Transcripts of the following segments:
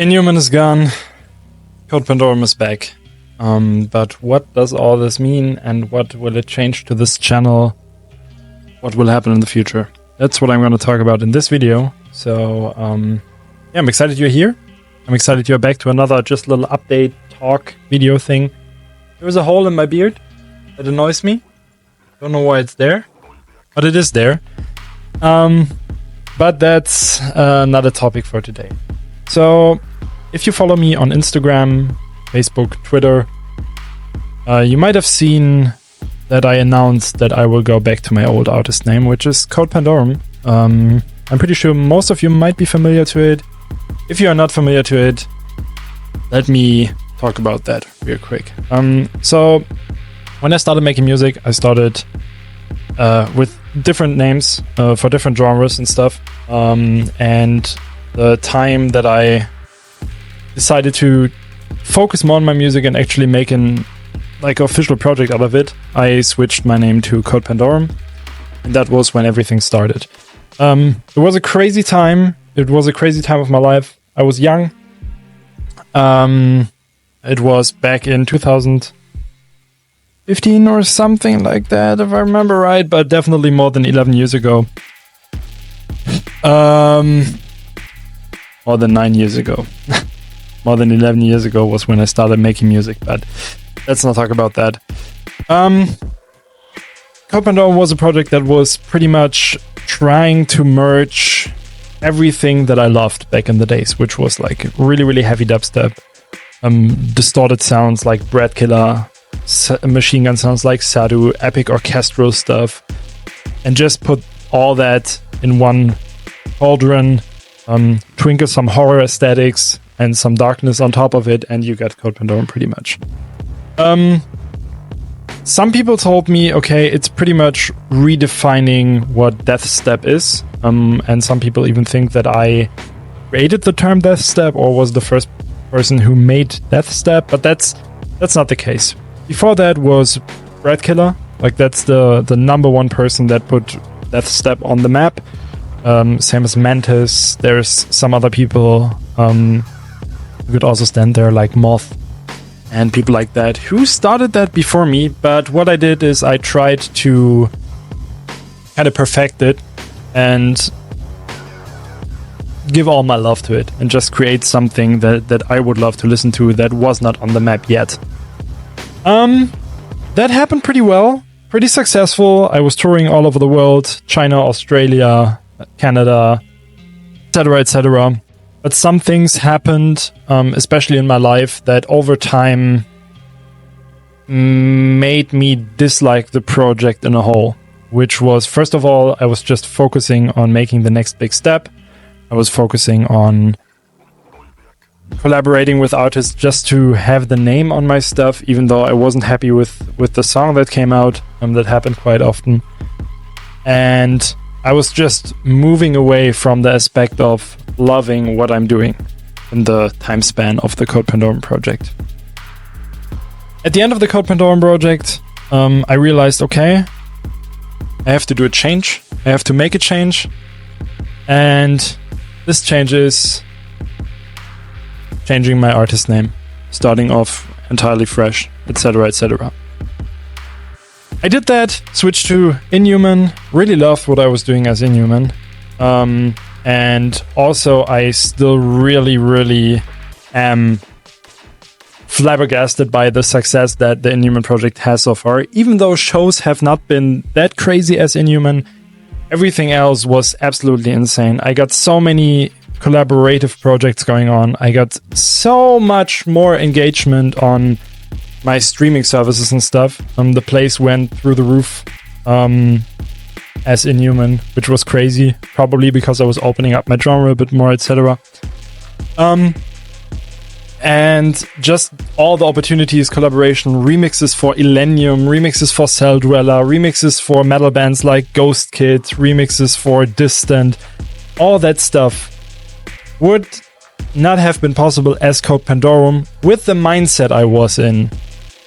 INHUMAN is gone, Code Pandorum is back. But what does all this mean, and what will it change to this channel? What will happen in the future? That's what I'm going to talk about in this video. So, yeah, I'm excited you're here. I'm excited you're back to another just little update talk video thing. There was a hole in my beard that annoys me. Don't know why it's there, but it is there. But that's another topic for today. So, if you follow me on Instagram, Facebook, Twitter, you might have seen that I announced that I will go back to my old artist name, which is Code Pandorum. I'm pretty sure most of you might be familiar to it. If you are not familiar to it, let me talk about that real quick. So, when I started making music, I started with different names for different genres and stuff. And the time that I decided to focus more on my music and actually make an official project out of it, I switched my name to Code Pandorum, and that was when everything started. It was a crazy time. It was a crazy time of my life. I was young. It was back in 2015 or something like that, if I remember right, but definitely more than 11 years ago. More than 9 years ago. More than 11 years ago was when I started making music, but let's not talk about that. Code Pandorum was a project that was pretty much trying to merge everything that I loved back in the days, which was like really, really heavy dubstep, distorted sounds like Bread Killer, machine gun sounds like Sadu, epic orchestral stuff, and just put all that in one cauldron, twinkle some horror aesthetics and some darkness on top of it, and you got Code Pandorum pretty much. Some people told me, okay, it's pretty much redefining what deathstep is, and some people even think that I created the term deathstep or was the first person who made deathstep, but that's not the case. Before that was Bread Killer, like that's the number one person that put deathstep on the map. Same as Mantis. There's some other people who could also stand there, like Moth and people like that, who started that before me. But what I did is I tried to kind of perfect it and give all my love to it and just create something that I would love to listen to that was not on the map yet. That happened pretty well, pretty successful. I was touring all over the world, China, Australia, Canada, etc., etc. But some things happened, especially in my life, that over time made me dislike the project in a whole. Which was, first of all, I was just focusing on making the next big step. I was focusing on collaborating with artists just to have the name on my stuff, even though I wasn't happy with the song that came out. That happened quite often. And I was just moving away from the aspect of loving what I'm doing in the time span of the Code Pandorum project. At the end of the Code Pandorum project, I realized, okay, I have to do a change. I have to make a change. And this change is changing my artist name, starting off entirely fresh, etc., etc. I did that, switched to INHUMAN, really loved what I was doing as INHUMAN. And also I still really, really am flabbergasted by the success that the INHUMAN project has so far. Even though shows have not been that crazy as INHUMAN, everything else was absolutely insane. I got so many collaborative projects going on. I got so much more engagement on my streaming services and stuff. The place went through the roof as INHUMAN, which was crazy, probably because I was opening up my genre a bit more, etc. And just all the opportunities, collaboration, remixes for Illenium, remixes for Cell Dweller, remixes for metal bands like Ghost Kid, remixes for Distant, all that stuff would not have been possible as Code Pandorum with the mindset I was in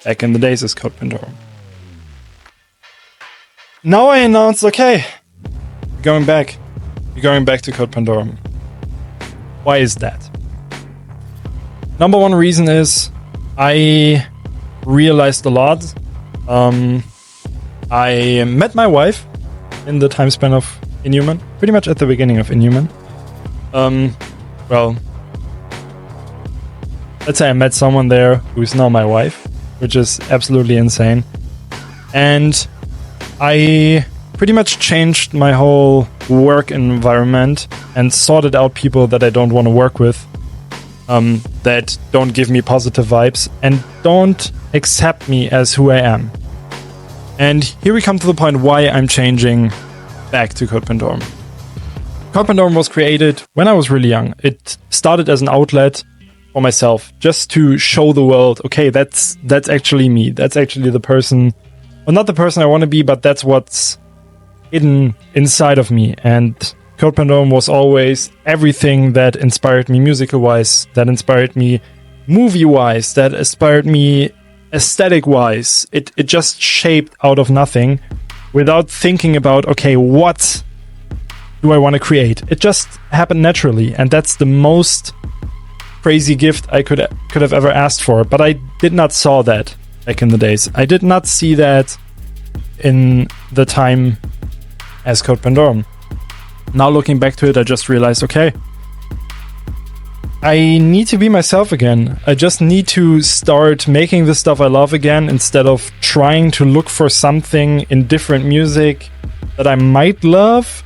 back in the days as Code Pandorum. Now I announced, okay, you're going back to Code Pandorum. Why is that? Number one reason is I realized a lot. I met my wife in the time span of INHUMAN, pretty much at the beginning of INHUMAN. Well, let's say I met someone there who's now my wife, which is absolutely insane. And I pretty much changed my whole work environment and sorted out people that I don't want to work with, that don't give me positive vibes and don't accept me as who I am. And here we come to the point why I'm changing back to Code Pandorum. Code Pandorum was created when I was really young. It started as an outlet for myself, just to show the world, okay, that's actually me. That's actually the person, well, not the person I want to be, but that's what's hidden inside of me. And Code Pandorum was always everything that inspired me musical-wise, that inspired me movie-wise, that inspired me aesthetic-wise. It just shaped out of nothing without thinking about, okay, what do I want to create? It just happened naturally, and that's the most crazy gift I could have ever asked for. But I did not saw that back in the days. I did not see that in the time as Code Pandorum. Now looking back to it, I just realized, okay, I need to be myself again. I just need to start making the stuff I love again, instead of trying to look for something in different music that I might love.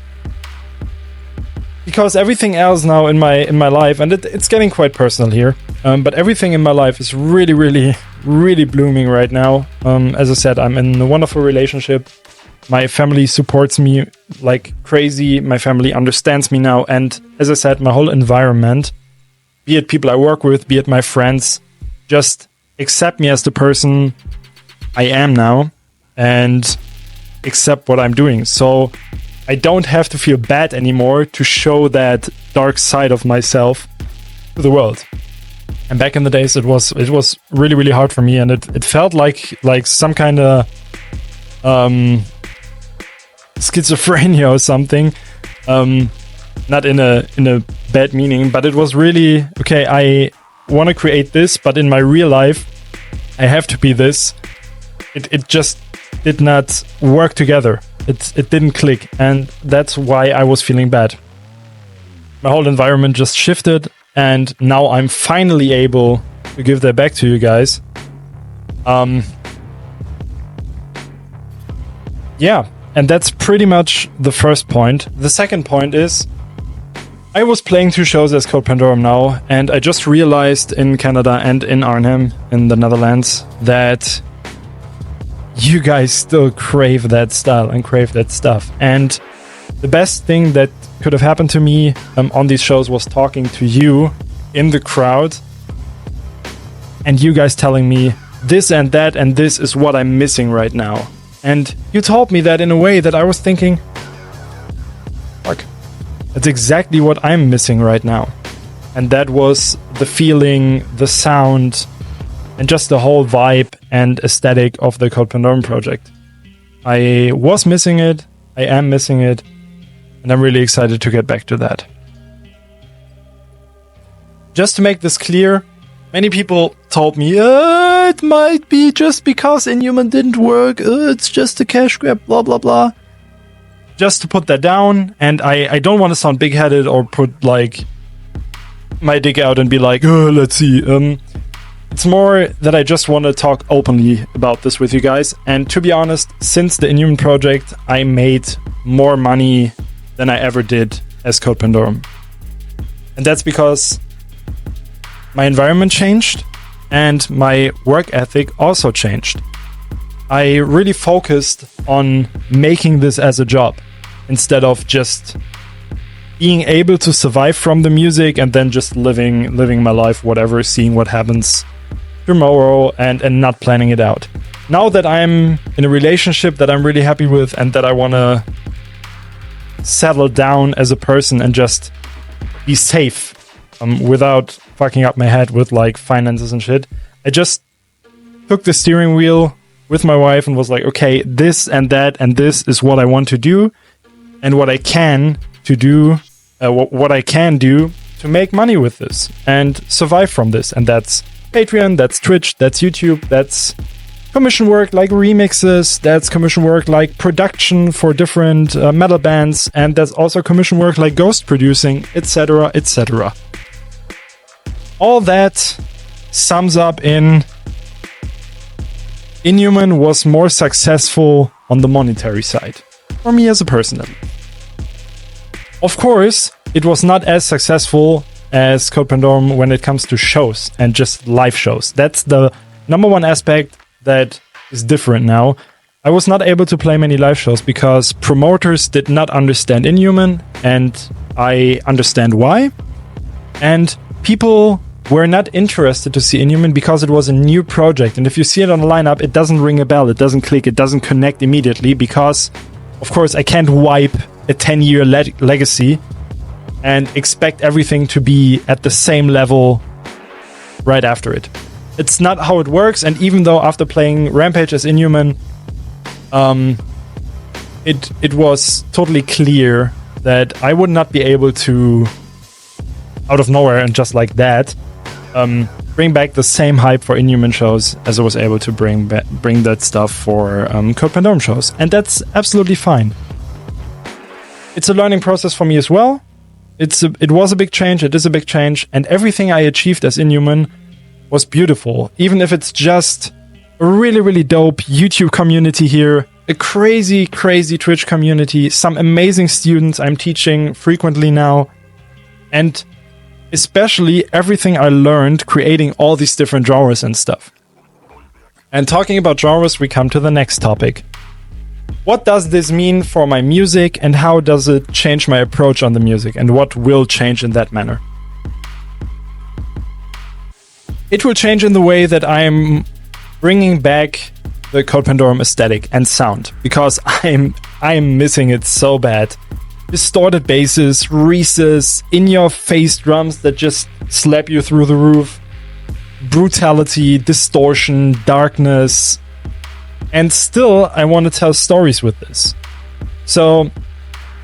Because everything else now in my life, and it's getting quite personal here, but everything in my life is really, really, really blooming right now. As I said, I'm in a wonderful relationship. My family supports me like crazy. My family understands me now. And as I said, my whole environment, be it people I work with, be it my friends, just accept me as the person I am now and accept what I'm doing. So I don't have to feel bad anymore to show that dark side of myself to the world. And back in the days, it was really, really hard for me, and it felt like some kind of schizophrenia or something. Not in a bad meaning, but it was really, okay, I want to create this, but in my real life, I have to be this. It just did not work together. It didn't click, and that's why I was feeling bad. My whole environment just shifted, and now I'm finally able to give that back to you guys. Yeah, and that's pretty much the first point. The second point is, I was playing 2 shows as Code Pandorum now, and I just realized in Canada and in Arnhem, in the Netherlands, that you guys still crave that style and crave that stuff. And the best thing that could have happened to me on these shows was talking to you in the crowd, and you guys telling me this and that and this is what I'm missing right now. And you told me that in a way that I was thinking, fuck, that's exactly what I'm missing right now. And that was the feeling, the sound, and just the whole vibe and aesthetic of the Code Pandorum project. I was missing it, I am missing it, and I'm really excited to get back to that. Just to make this clear, many people told me, it might be just because INHUMAN didn't work, it's just a cash grab, blah blah blah. Just to put that down, and I don't want to sound big-headed or put like my dick out and be like, let's see. It's more that I just want to talk openly about this with you guys. And to be honest, since the INHUMAN project, I made more money than I ever did as Code Pandorum. And that's because my environment changed and my work ethic also changed. I really focused on making this as a job instead of just being able to survive from the music and then just living my life, whatever, seeing what happens tomorrow and not planning it out. Now that I'm in a relationship that I'm really happy with and that I want to settle down as a person and just be safe without fucking up my head with like finances and shit, I just took the steering wheel with my wife and was like, okay, this and that and this is what I want to do, and what I can do to make money with this and survive from this. And that's Patreon, that's Twitch, that's YouTube, that's commission work like remixes, that's commission work like production for different metal bands, and that's also commission work like ghost producing, etc., etc. All that sums up in INHUMAN was more successful on the monetary side, for me as a person. Of course, it was not as successful as Code Pandorum when it comes to shows and just live shows. That's the number one aspect that is different now. I was not able to play many live shows because promoters did not understand INHUMAN, and I understand why. And people were not interested to see INHUMAN because it was a new project. And if you see it on the lineup, it doesn't ring a bell, it doesn't click, it doesn't connect immediately because, of course, I can't wipe a 10-year legacy and expect everything to be at the same level right after it. It's not how it works, and even though after playing Rampage as INHUMAN, it was totally clear that I would not be able to, out of nowhere and just like that, bring back the same hype for INHUMAN shows as I was able to bring that stuff for Code Pandorum shows. And that's absolutely fine. It's a learning process for me as well. It was a big change, it is a big change, and everything I achieved as INHUMAN was beautiful. Even if it's just a really, really dope YouTube community here, a crazy, crazy Twitch community, some amazing students I'm teaching frequently now, and especially everything I learned creating all these different genres and stuff. And talking about genres, we come to the next topic. What does this mean for my music, and how does it change my approach on the music, and what will change in that manner? It will change in the way that I'm bringing back the Code Pandorum aesthetic and sound, because I'm missing it so bad. Distorted basses, reeses, in-your-face drums that just slap you through the roof, brutality, distortion, darkness, and still I want to tell stories with this. So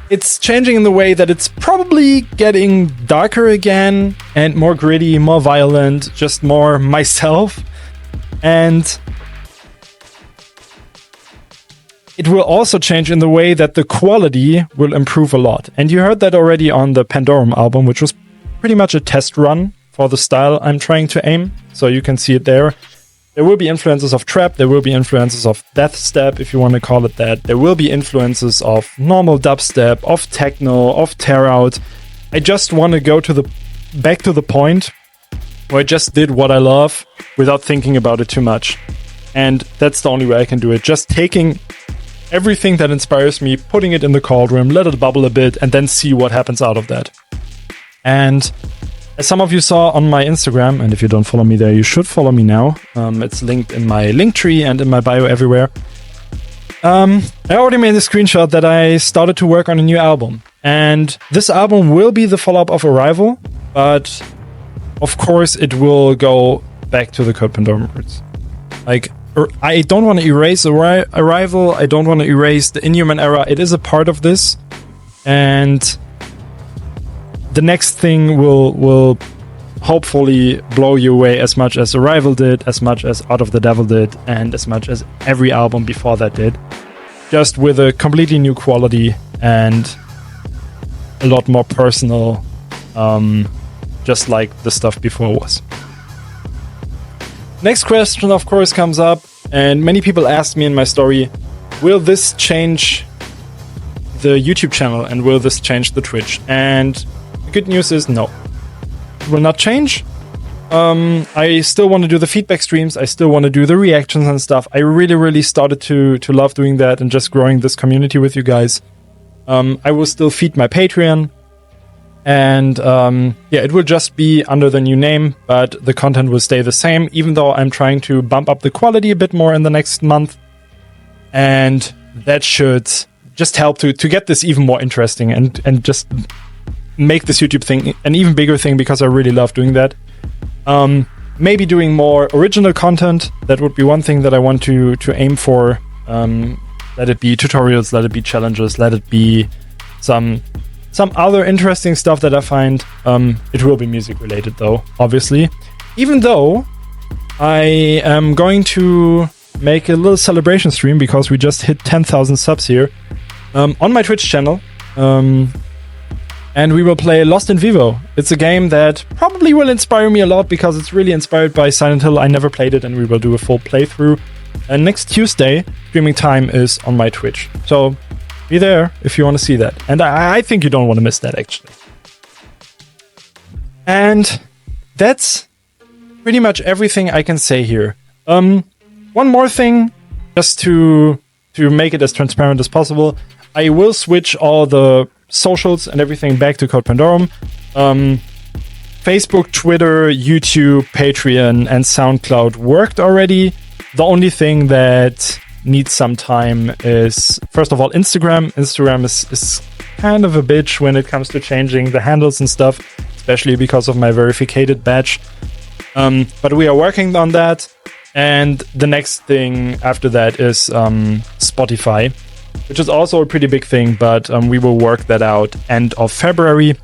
it's changing in the way that it's probably getting darker again and more gritty, more violent, just more myself. And it will also change in the way that the quality will improve a lot. And you heard that already on the Pandorum album, which was pretty much a test run for the style I'm trying to aim. So you can see it there. There will be influences of trap, there will be influences of deathstep, if you want to call it that. There will be influences of normal dubstep, of techno, of tear out. I just want to go back to the point where I just did what I love without thinking about it too much. And that's the only way I can do it. Just taking everything that inspires me, putting it in the cauldron, let it bubble a bit, and then see what happens out of that. And as some of you saw on my Instagram, and if you don't follow me there, you should follow me now. It's linked in my link tree and in my bio everywhere. I already made a screenshot that I started to work on a new album. And this album will be the follow-up of Arrival, but of course it will go back to the Code Pandorum roots. Like, I don't want to erase Arrival, I don't want to erase the INHUMAN era. It is a part of this. And the next thing will hopefully blow you away as much as Arrival did, as much as Out of the Devil did, and as much as every album before that did. Just with a completely new quality and a lot more personal, just like the stuff before was. Next question, of course, comes up, and many people asked me in my story, will this change the YouTube channel, and will this change the Twitch? And the good news is no. It will not change. I still want to do the feedback streams, I still want to do the reactions and stuff. I really started to love doing that and just growing this community with you guys. I will still feed my Patreon. And it will just be under the new name, but the content will stay the same, even though I'm trying to bump up the quality a bit more in the next month. And that should just help to get this even more interesting and just make this YouTube thing an even bigger thing, because I really love doing that. Maybe doing more original content. That would be one thing that I want to aim for. Let it be tutorials, let it be challenges, let it be some some other interesting stuff that I find. It will be music related though, obviously. Even though I am going to make a little celebration stream because we just hit 10,000 subs here on my Twitch channel. And we will play Lost in Vivo. It's a game that probably will inspire me a lot because it's really inspired by Silent Hill. I never played it, and we will do a full playthrough. And next Tuesday, streaming time is on my Twitch. So be there if you want to see that. And I think you don't want to miss that, actually. And that's pretty much everything I can say here. One more thing, just to make it as transparent as possible. I will switch all the socials and everything back to Code Pandorum. Facebook, Twitter, YouTube, Patreon, and SoundCloud worked already. The only thing that needs some time is, first of all, Instagram. Instagram is kind of a bitch when it comes to changing the handles and stuff, especially because of my verified badge. But we are working on that. And the next thing after that is Spotify, which is also a pretty big thing, but we will work that out end of February.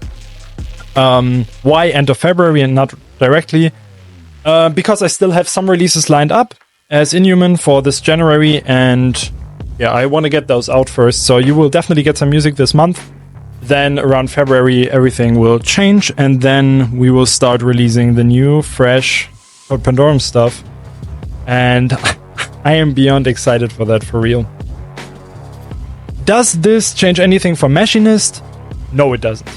Why end of February and not directly? Because I still have some releases lined up as Inhuman for this January, and yeah, I want to get those out first. So you will definitely get some music this month. Then around February, everything will change, and then we will start releasing the new, fresh Code Pandorum stuff. And I am beyond excited for that, for real. Does this change anything for Machinist? No, it doesn't.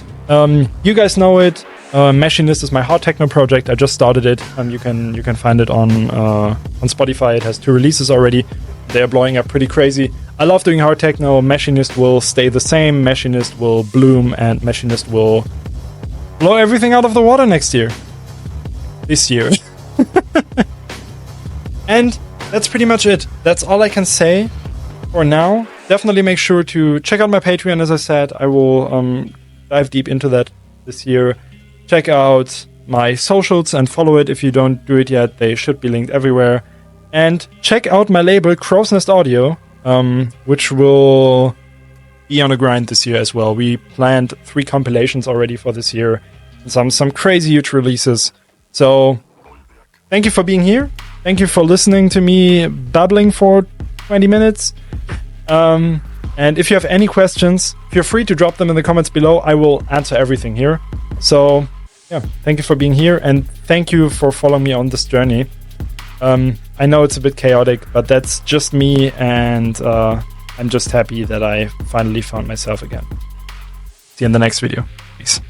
You guys know it. Machinist is my hard techno project. I just started it. You can find it on Spotify. It has 2 releases already. They are blowing up pretty crazy. I love doing hard techno. Machinist will stay the same. Machinist will bloom, and Machinist will blow everything out of the water next year. This year. And that's pretty much it. That's all I can say for now. Definitely make sure to check out my Patreon. As I said, I will dive deep into that this year. Check out my socials and follow it if you don't do it yet. They should be linked everywhere. And check out my label, Crow's Nest Audio, which will be on a grind this year as well. We planned 3 compilations already for this year. Some crazy huge releases. So thank you for being here. Thank you for listening to me babbling for 20 minutes. And if you have any questions, feel free to drop them in the comments below. I will answer everything here. So yeah, thank you for being here, and thank you for following me on this journey. I know it's a bit chaotic, but that's just me, and I'm just happy that I finally found myself again. See you in the next video. Peace.